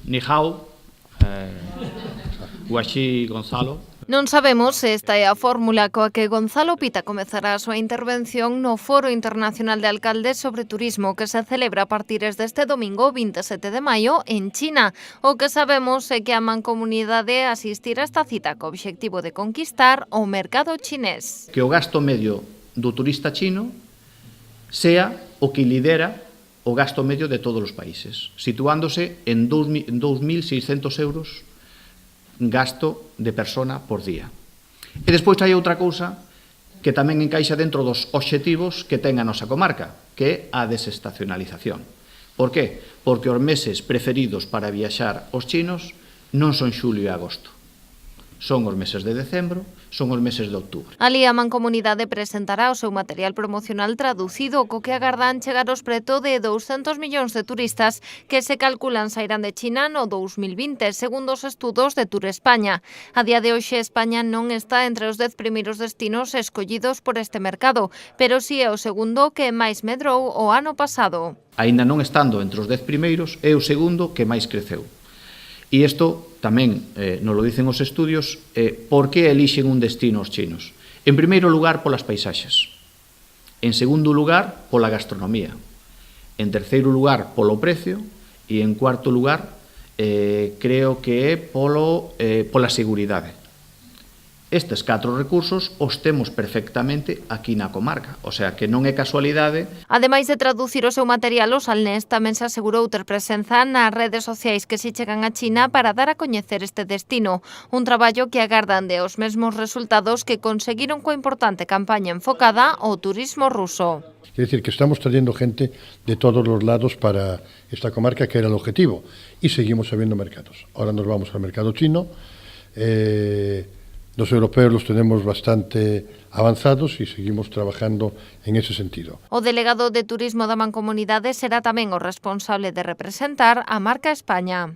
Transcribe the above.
Ni hao, Guaxí Gonzalo. Non sabemos se esta é a fórmula coa que Gonzalo Pita comezará a súa intervención no Foro Internacional de Alcaldes sobre Turismo que se celebra a partir deste domingo 27 de maio en China. O que sabemos é que a Mancomunidade asistirá a esta cita co obxectivo de conquistar o mercado chinés. Que o gasto medio do turista chino sea o que lidera o gasto medio de todos os países, situándose en 2.600 euros gasto de persona por día. E despois hai outra cousa que tamén encaixa dentro dos obxectivos que ten a nosa comarca, que é a desestacionalización. Por qué? Porque os meses preferidos para viaxar os chinos non son xulio e agosto. Son os meses de decembro, son os meses de outubro. Alí a Mancomunidade presentará o seu material promocional traducido, co que agardan chegar aos preto de 200 millóns de turistas que se calculan sairán de China no 2020, segundo os estudos de Tour España. A día de hoxe, España non está entre os 10 primeiros destinos escollidos por este mercado, pero si é o segundo que máis medrou o ano pasado. Aínda non estando entre os 10 primeiros, é o segundo que máis creceu. E isto tamén nos lo dicen os estudios, por que elixen un destino os chinos? En primeiro lugar, polas paisaxes. En segundo lugar, pola gastronomía. En terceiro lugar, polo precio. E en cuarto lugar, creo que é pola seguridade. Estes 4 recursos os temos perfectamente aquí na comarca, o sea que non é casualidade. Ademais de traducir o seu material, o Salnés tamén se asegurou ter presenza nas redes sociais que se chegan a China para dar a coñecer este destino, un traballo que agardan de os mesmos resultados que conseguiron coa importante campaña enfocada ao turismo ruso. Quiere decir que estamos trayendo gente de todos los lados para esta comarca, que era el objetivo, y seguimos habiendo mercados. Ahora nos vamos al mercado chino. Los europeos los tenemos bastante avanzados y seguimos trabajando en ese sentido. O delegado de Turismo da Mancomunidade será tamén o responsable de representar a marca España.